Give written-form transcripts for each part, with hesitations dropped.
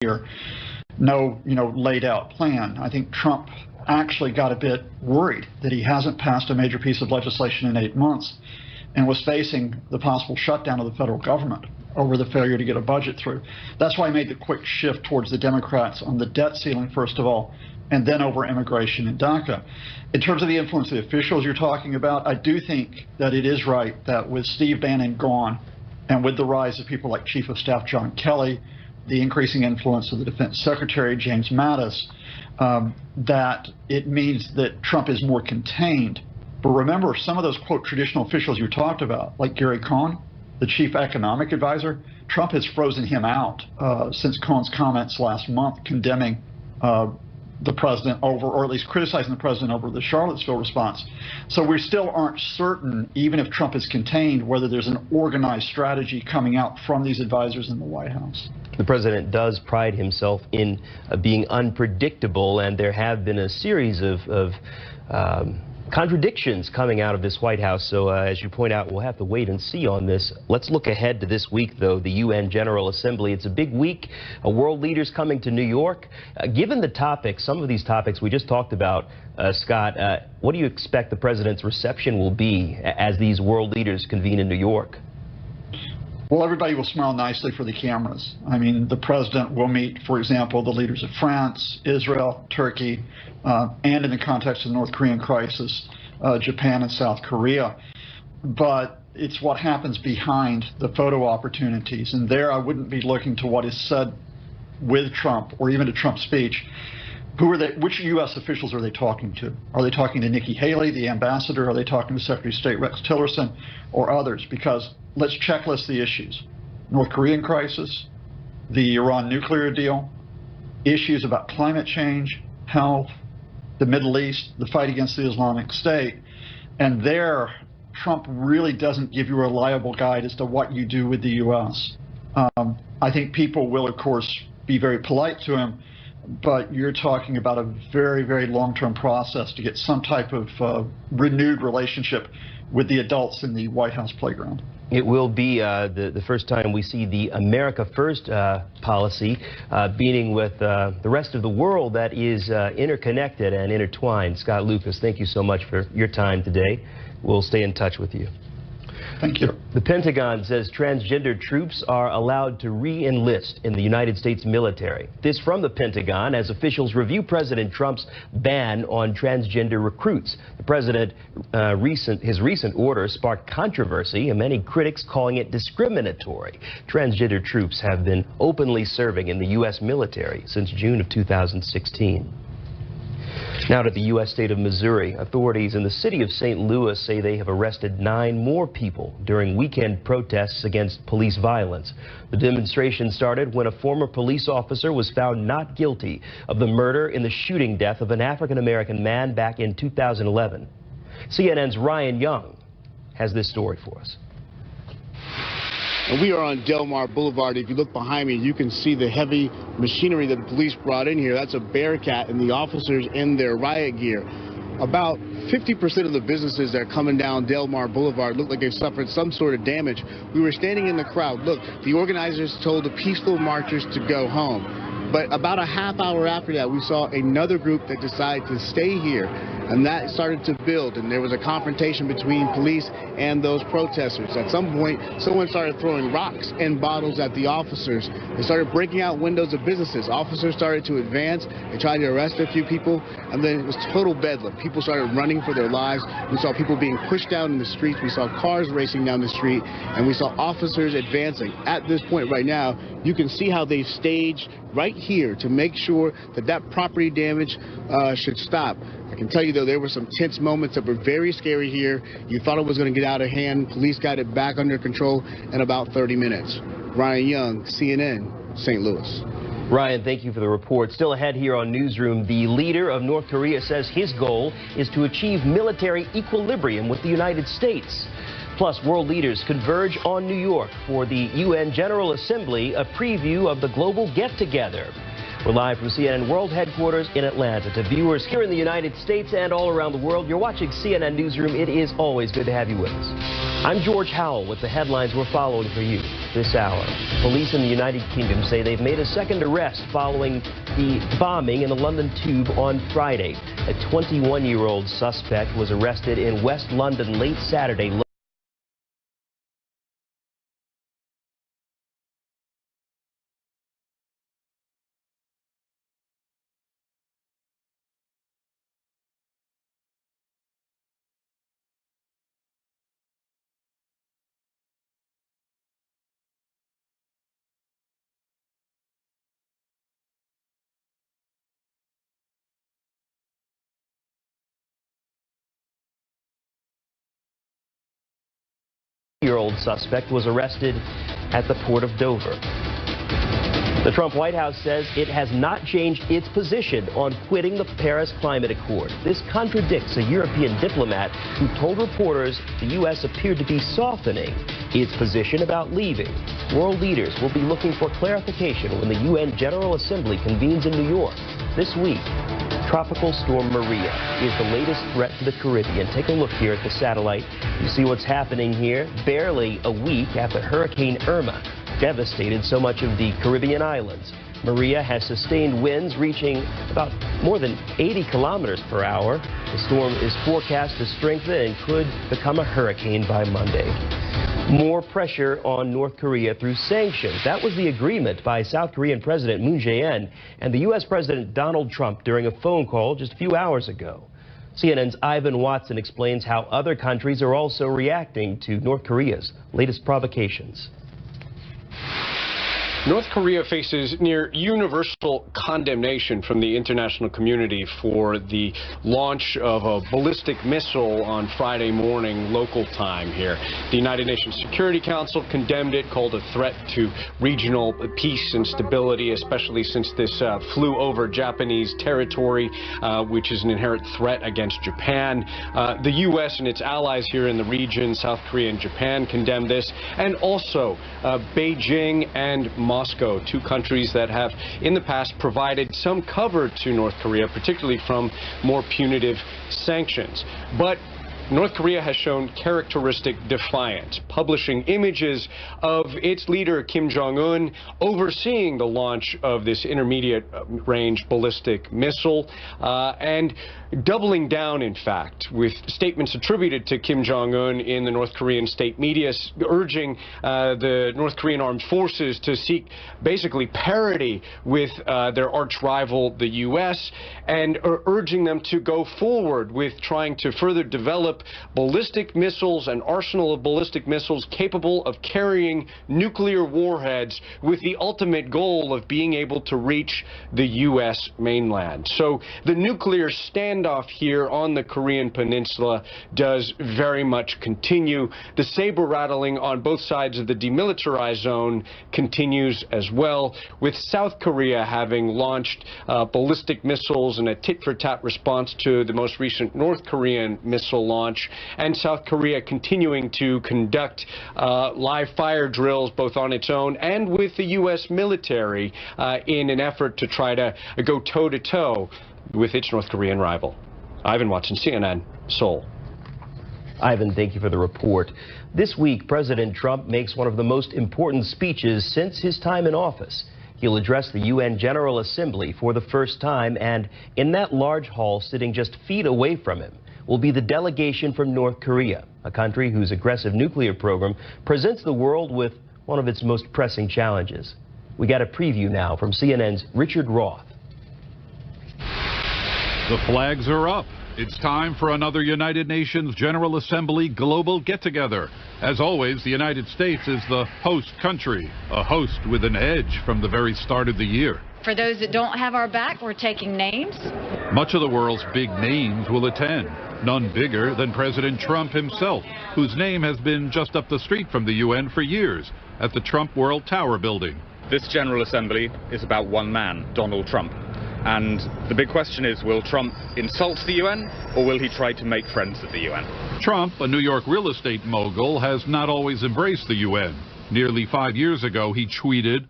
here, no, laid out plan. I think Trump actually got a bit worried that he hasn't passed a major piece of legislation in 8 months and was facing the possible shutdown of the federal government over the failure to get a budget through. That's why I made the quick shift towards the Democrats on the debt ceiling, first of all, and then over immigration and DACA. In terms of the influence of the officials you're talking about, I do think that it is right that with Steve Bannon gone and with the rise of people like Chief of Staff John Kelly, the increasing influence of the Defense Secretary James Mattis, that it means that Trump is more contained. But remember, some of those, quote, traditional officials you talked about, like Gary Cohn, the chief economic advisor, Trump has frozen him out since Cohn's comments last month condemning the president over, or at least criticizing the president over the Charlottesville response. So we still aren't certain, even if Trump is contained, whether there's an organized strategy coming out from these advisors in the White House. The president does pride himself in being unpredictable, and there have been a series of contradictions coming out of this White House. So as you point out, we'll have to wait and see on this. Let's look ahead to this week, though, the UN General Assembly. It's a big week. World leaders coming to New York. Given the topics, some of these topics we just talked about, Scott, what do you expect the president's reception will be as these world leaders convene in New York? Well, everybody will smile nicely for the cameras. I mean, the president will meet, for example, the leaders of France, Israel, Turkey, and in the context of the North Korean crisis, Japan and South Korea. But it's what happens behind the photo opportunities. And there I wouldn't be looking to what is said with Trump or even to Trump's speech. Who are they? Which U.S. officials are they talking to? Are they talking to Nikki Haley, the ambassador? Are they talking to Secretary of State Rex Tillerson or others? Because let's checklist the issues. North Korean crisis, the Iran nuclear deal, issues about climate change, health, the Middle East, the fight against the Islamic State. And there, Trump really doesn't give you a reliable guide as to what you do with the U.S. I think people will, of course, be very polite to him, but you're talking about a very, very long-term process to get some type of renewed relationship with the adults in the White House playground. It will be the first time we see the America First policy being with the rest of the world that is interconnected and intertwined. Scott Lucas, thank you so much for your time today. We'll stay in touch with you. Thank you. The Pentagon says transgender troops are allowed to re-enlist in the United States military. This from the Pentagon as officials review President Trump's ban on transgender recruits. The president, his recent order sparked controversy and many critics calling it discriminatory. Transgender troops have been openly serving in the U.S. military since June of 2016. Now to the U.S. state of Missouri. Authorities in the city of St. Louis say they have arrested 9 more people during weekend protests against police violence. The demonstration started when a former police officer was found not guilty of the murder in the shooting death of an African-American man back in 2011. CNN's Ryan Young has this story for us. And we are on Delmar Boulevard. If you look behind me, you can see the heavy machinery that the police brought in here. That's a Bearcat and the officers in their riot gear. About 50% of the businesses that are coming down Delmar Boulevard look like they've suffered some sort of damage. We were standing in the crowd. Look, the organizers told the peaceful marchers to go home. But about a half hour after that, we saw another group that decided to stay here. And that started to build, and there was a confrontation between police and those protesters. At some point, someone started throwing rocks and bottles at the officers. They started breaking out windows of businesses. Officers started to advance. They tried to arrest a few people, and then it was total bedlam. People started running for their lives. We saw people being pushed down in the streets. We saw cars racing down the street, and we saw officers advancing. At this point right now, you can see how they've staged right here to make sure that that property damage should stop. I can tell you, though, there were some tense moments that were very scary here. You thought it was going to get out of hand. Police got it back under control in about 30 minutes. Ryan Young, CNN, St. Louis. Ryan, thank you for the report. Still ahead here on Newsroom, the leader of North Korea says his goal is to achieve military equilibrium with the United States. Plus, world leaders converge on New York for the UN General Assembly, a preview of the global get-together. We're live from CNN World Headquarters in Atlanta. To viewers here in the United States and all around the world, you're watching CNN Newsroom. It is always good to have you with us. I'm George Howell with the headlines we're following for you. this hour. Police in the United Kingdom say they've made a second arrest following the bombing in the London Tube on Friday. A 21-year-old suspect was arrested in West London late Saturday. Year-old suspect was arrested at the port of Dover. The Trump White House says it has not changed its position on quitting the Paris Climate Accord. This contradicts a European diplomat who told reporters the U.S. appeared to be softening its position about leaving. World leaders will be looking for clarification when the UN General Assembly convenes in New York this week. Tropical Storm Maria is the latest threat to the Caribbean. Take a look here at the satellite. You see what's happening here. Barely a week after Hurricane Irma devastated so much of the Caribbean islands. Maria has sustained winds reaching about more than 80 kilometers per hour. The storm is forecast to strengthen and could become a hurricane by Monday. More pressure on North Korea through sanctions. That was the agreement by South Korean President Moon Jae-in and the U.S. President Donald Trump during a phone call just a few hours ago. CNN's Ivan Watson explains how other countries are also reacting to North Korea's latest provocations. North Korea faces near universal condemnation from the international community for the launch of a ballistic missile on Friday morning local time here. The United Nations Security Council condemned it, called a threat to regional peace and stability, especially since this flew over Japanese territory, which is an inherent threat against Japan. The U.S. and its allies here in the region, South Korea and Japan, condemned this, and also Beijing and Moscow, two countries that have in the past provided some cover to North Korea, particularly from more punitive sanctions. But North Korea has shown characteristic defiance, publishing images of its leader Kim Jong-un overseeing the launch of this intermediate-range ballistic missile and doubling down, in fact, with statements attributed to Kim Jong-un in the North Korean state media, urging the North Korean armed forces to seek basically parity with their arch-rival, the U.S., and urging them to go forward with trying to further develop ballistic missiles, an arsenal of ballistic missiles capable of carrying nuclear warheads with the ultimate goal of being able to reach the U.S. mainland. So the nuclear standoff here on the Korean Peninsula does very much continue. The saber rattling on both sides of the demilitarized zone continues as well, with South Korea having launched ballistic missiles in a tit-for-tat response to the most recent North Korean missile launch, and South Korea continuing to conduct live fire drills both on its own and with the U.S. military in an effort to try to go toe-to-toe with its North Korean rival. Ivan Watson, CNN, Seoul. Ivan, thank you for the report. This week, President Trump makes one of the most important speeches since his time in office. He'll address the UN General Assembly for the first time, and in that large hall, sitting just feet away from him, will be the delegation from North Korea, a country whose aggressive nuclear program presents the world with one of its most pressing challenges. We got a preview now from CNN's Richard Roth. The flags are up. It's time for another United Nations General Assembly global get-together. As always, the United States is the host country, a host with an edge from the very start of the year. For those that don't have our back, we're taking names. Much of the world's big names will attend, none bigger than President Trump himself, whose name has been just up the street from the UN for years, at the Trump World Tower building. This General Assembly is about one man, Donald Trump. And the big question is, will Trump insult the UN, or will he try to make friends at the UN? Trump, a New York real estate mogul, has not always embraced the UN. Nearly 5 years ago, he tweeted,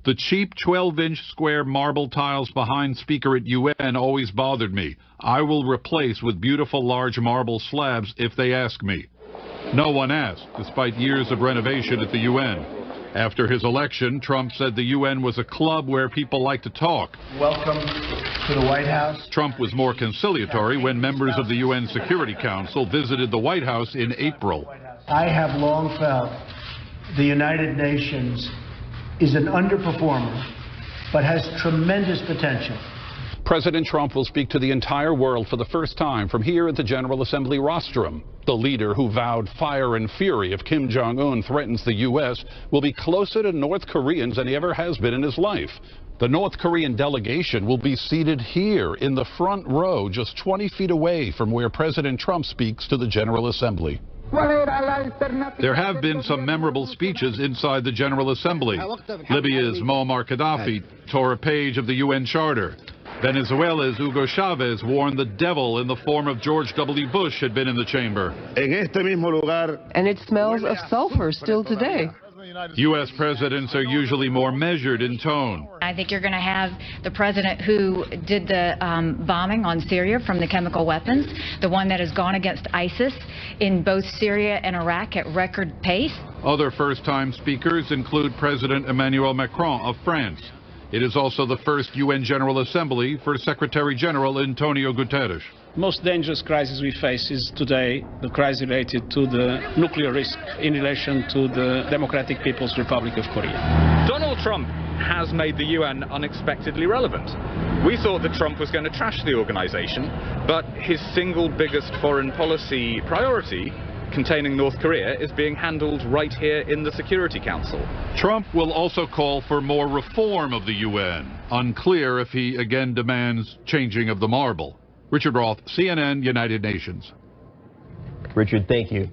"The cheap 12-inch square marble tiles behind speaker at UN always bothered me. I will replace with beautiful large marble slabs if they ask me." No one asked, despite years of renovation at the UN. After his election, Trump said the UN was a club where people like to talk. Welcome to the White House. Trump was more conciliatory when members of the UN Security Council visited the White House in April. I have long felt the United Nations is an underperformer, but has tremendous potential. President Trump will speak to the entire world for the first time from here at the General Assembly rostrum. The leader who vowed fire and fury if Kim Jong-un threatens the U.S. will be closer to North Koreans than he ever has been in his life. The North Korean delegation will be seated here in the front row, just 20 feet away from where President Trump speaks to the General Assembly. There have been some memorable speeches inside the General Assembly. Libya's Muammar Gaddafi tore a page of the UN Charter. Venezuela's Hugo Chavez warned the devil in the form of George W. Bush had been in the chamber. And it smells of sulfur still today. U.S. presidents are usually more measured in tone. I think you're going to have the president who did the bombing on Syria from the chemical weapons, the one that has gone against ISIS in both Syria and Iraq at record pace. Other first-time speakers include President Emmanuel Macron of France. It is also the first UN General Assembly for Secretary General Antonio Guterres. The most dangerous crisis we face is today the crisis related to the nuclear risk in relation to the Democratic People's Republic of Korea. Donald Trump has made the UN unexpectedly relevant. We thought that Trump was going to trash the organization, but his single biggest foreign policy priority, containing North Korea, is being handled right here in the Security Council. Trump will also call for more reform of the UN. Unclear if he again demands changing of the marble. Richard Roth, CNN, United Nations. Richard, thank you.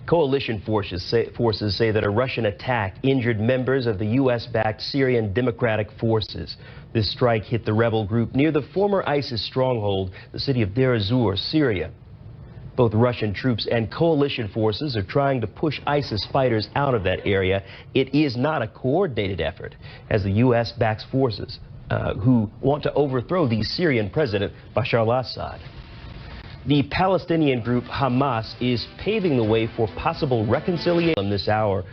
Coalition forces say that a Russian attack injured members of the U.S.-backed Syrian Democratic Forces. This strike hit the rebel group near the former ISIS stronghold, the city of Deir ez-Zor, Syria. Both Russian troops and coalition forces are trying to push ISIS fighters out of that area. It is not a coordinated effort, as the U.S. backs forces who want to overthrow the Syrian president, Bashar al-Assad. The Palestinian group Hamas is paving the way for possible reconciliation this hour.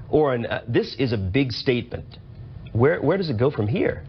Oren, this is a big statement. Where does it go from here?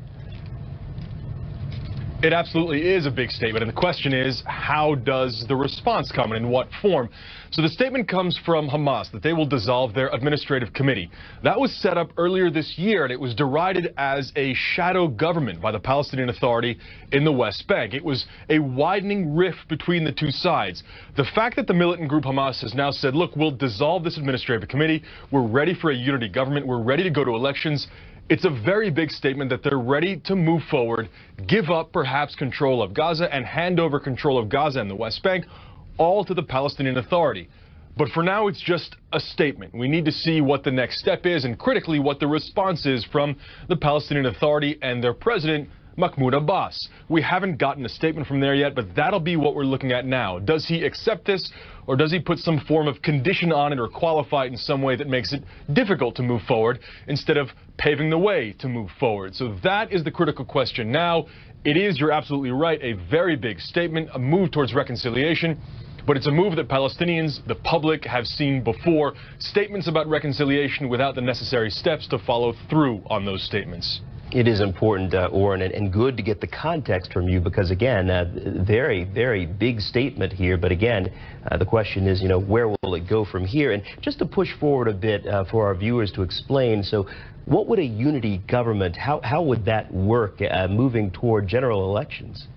It absolutely is a big statement, and the question is, how does the response come and in what form? So the statement comes from Hamas that they will dissolve their administrative committee. That was set up earlier this year, and it was derided as a shadow government by the Palestinian Authority in the West Bank. It was a widening rift between the two sides. The fact that the militant group Hamas has now said, look, we'll dissolve this administrative committee, we're ready for a unity government, we're ready to go to elections, it's a very big statement that they're ready to move forward, give up perhaps control of Gaza and hand over control of Gaza and the West Bank all to the Palestinian Authority. But for now, it's just a statement. We need to see what the next step is and critically what the response is from the Palestinian Authority and their president, Mahmoud Abbas. We haven't gotten a statement from there yet, but that'll be what we're looking at now. Does he accept this, or does he put some form of condition on it or qualify it in some way that makes it difficult to move forward instead of paving the way to move forward? So that is the critical question now. It is, you're absolutely right, a very big statement, a move towards reconciliation. But it's a move that Palestinians, the public, have seen before. Statements about reconciliation without the necessary steps to follow through on those statements. It is important, Oren, and good to get the context from you because, again, very, very big statement here. But again, the question is, where will it go from here? And just to push forward a bit for our viewers to explain, so what would a unity government, how would that work moving toward general elections?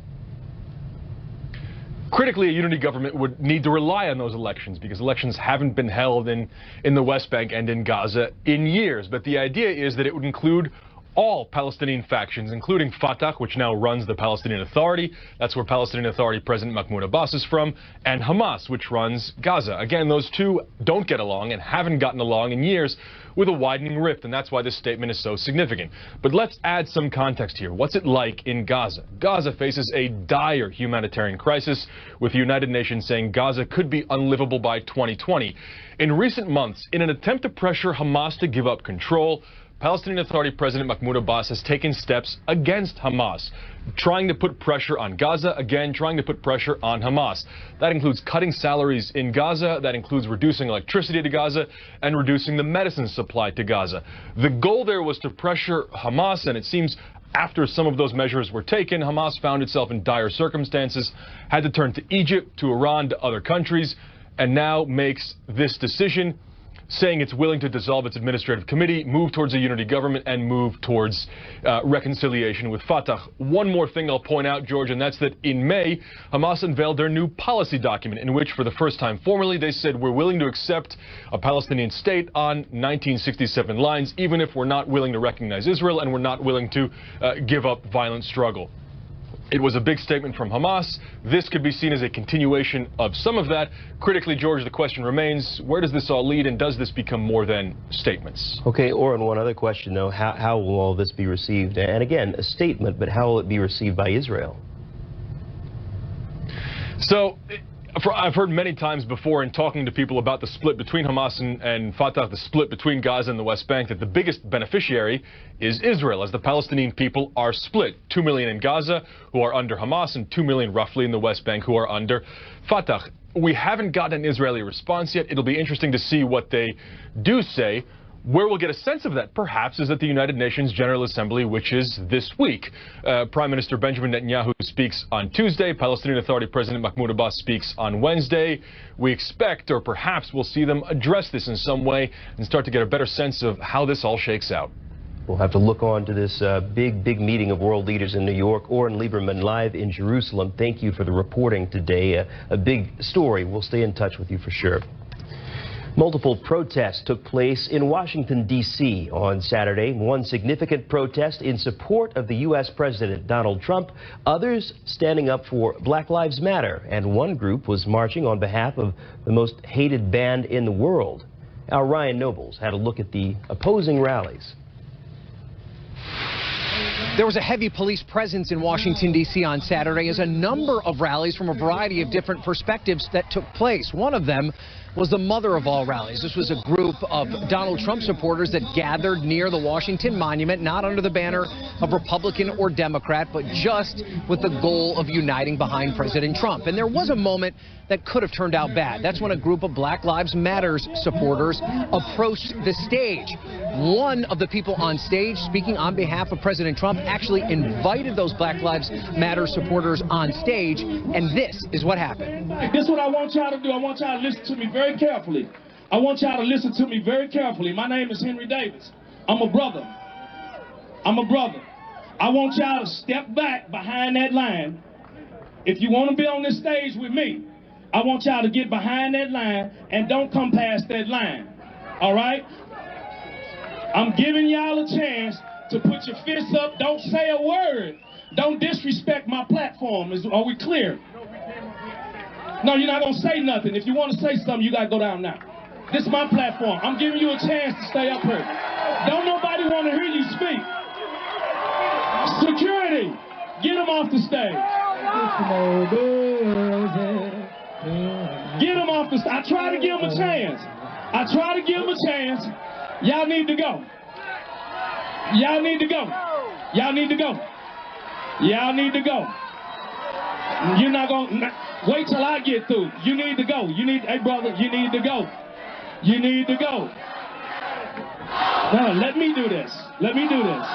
Critically, a unity government would need to rely on those elections because elections haven't been held in the West Bank and in Gaza in years. But the idea is that it would include all Palestinian factions, including Fatah, which now runs the Palestinian Authority. That's where Palestinian Authority President Mahmoud Abbas is from, and Hamas, which runs Gaza. Again, those two don't get along and haven't gotten along in years with a widening rift, and that's why this statement is so significant. But let's add some context here. What's it like in Gaza? Gaza faces a dire humanitarian crisis, with the United Nations saying Gaza could be unlivable by 2020. In recent months, in an attempt to pressure Hamas to give up control, Palestinian Authority President Mahmoud Abbas has taken steps against Hamas, trying to put pressure on Gaza, again, trying to put pressure on Hamas. That includes cutting salaries in Gaza, that includes reducing electricity to Gaza, and reducing the medicine supply to Gaza. The goal there was to pressure Hamas, and it seems after some of those measures were taken, Hamas found itself in dire circumstances, had to turn to Egypt, to Iran, to other countries, and now makes this decision, saying it's willing to dissolve its administrative committee, move towards a unity government, and move towards reconciliation with Fatah. One more thing I'll point out, George, and that's that in May, Hamas unveiled their new policy document, in which, for the first time formally, they said we're willing to accept a Palestinian state on 1967 lines, even if we're not willing to recognize Israel and we're not willing to give up violent struggle. It was a big statement from Hamas. This could be seen as a continuation of some of that. Critically, George, the question remains, where does this all lead, and does this become more than statements? Okay, Oren, one other question, though. How will all this be received? And again, a statement, but how will it be received by Israel? So, I've heard many times before in talking to people about the split between Hamas and Fatah, the split between Gaza and the West Bank, that the biggest beneficiary is Israel, as the Palestinian people are split. 2 million in Gaza who are under Hamas, and 2 million roughly in the West Bank who are under Fatah. We haven't gotten an Israeli response yet. It'll be interesting to see what they do say. Where we'll get a sense of that, perhaps, is at the United Nations General Assembly, which is this week. Prime Minister Benjamin Netanyahu speaks on Tuesday. Palestinian Authority President Mahmoud Abbas speaks on Wednesday. We expect, or perhaps we'll see them address this in some way and start to get a better sense of how this all shakes out. We'll have to look on to this big meeting of world leaders in New York. Oren Lieberman, live in Jerusalem. Thank you for the reporting today. A big story. We'll stay in touch with you for sure. Multiple protests took place in Washington, D.C. on Saturday. One significant protest in support of the U.S. President Donald Trump, others standing up for Black Lives Matter, and one group was marching on behalf of the most hated band in the world. Our Ryan Nobles had a look at the opposing rallies. There was a heavy police presence in Washington, D.C. on Saturday as a number of rallies from a variety of different perspectives that took place. One of them was the mother of all rallies. This was a group of Donald Trump supporters that gathered near the Washington Monument, not under the banner of Republican or Democrat, but just with the goal of uniting behind President Trump. And there was a moment that could have turned out bad. That's when a group of Black Lives Matter supporters approached the stage. One of the people on stage speaking on behalf of President Trump actually invited those Black Lives Matter supporters on stage, and this is what happened. This is what I want y'all to do. I want y'all to listen to me very carefully. I want y'all to listen to me very carefully. My name is Henry Davis. I'm a brother. I'm a brother. I want y'all to step back behind that line. If you want to be on this stage with me, I want y'all to get behind that line and don't come past that line. All right? I'm giving y'all a chance to put your fists up. Don't say a word. Don't disrespect my platform. Are we clear? No, you're not going to say nothing. If you want to say something, you got to go down now. This is my platform. I'm giving you a chance to stay up here. Don't nobody want to hear you speak. Security, get them off the stage. Get them off the stage. I try to give them a chance. I try to give them a chance. Y'all need to go. Y'all need to go. Y'all need to go. Y'all need to go. You're not going to wait till I get through. You need to go. You need, hey brother, you need to go. You need to go. No, let me do this. Let me do this.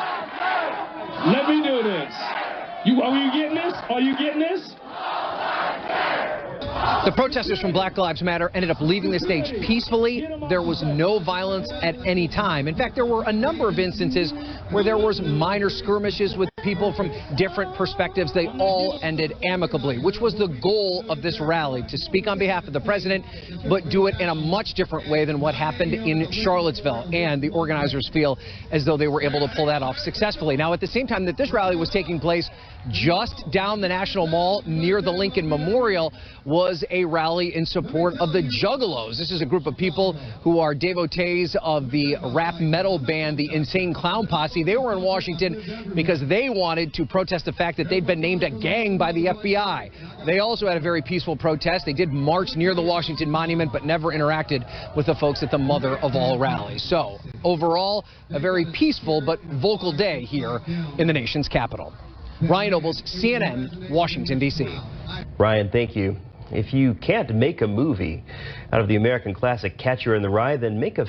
Let me do this. Are you getting this? Are you getting this? The protesters from Black Lives Matter ended up leaving the stage peacefully. There was no violence at any time. In fact, there were a number of instances where there was minor skirmishes with people from different perspectives. They all ended amicably, which was the goal of this rally, to speak on behalf of the president, but do it in a much different way than what happened in Charlottesville. And the organizers feel as though they were able to pull that off successfully. Now, at the same time that this rally was taking place, just down the National Mall near the Lincoln Memorial was a rally in support of the Juggalos. This is a group of people who are devotees of the rap metal band, the Insane Clown Posse. They were in Washington because they wanted to protest the fact that they'd been named a gang by the FBI. They also had a very peaceful protest. They did march near the Washington Monument, but never interacted with the folks at the Mother of All rallies. So, overall, a very peaceful but vocal day here in the nation's capital. Ryan Nobles, CNN, Washington, D.C. Ryan, thank you. If you can't make a movie out of the American classic Catcher in the Rye, then make a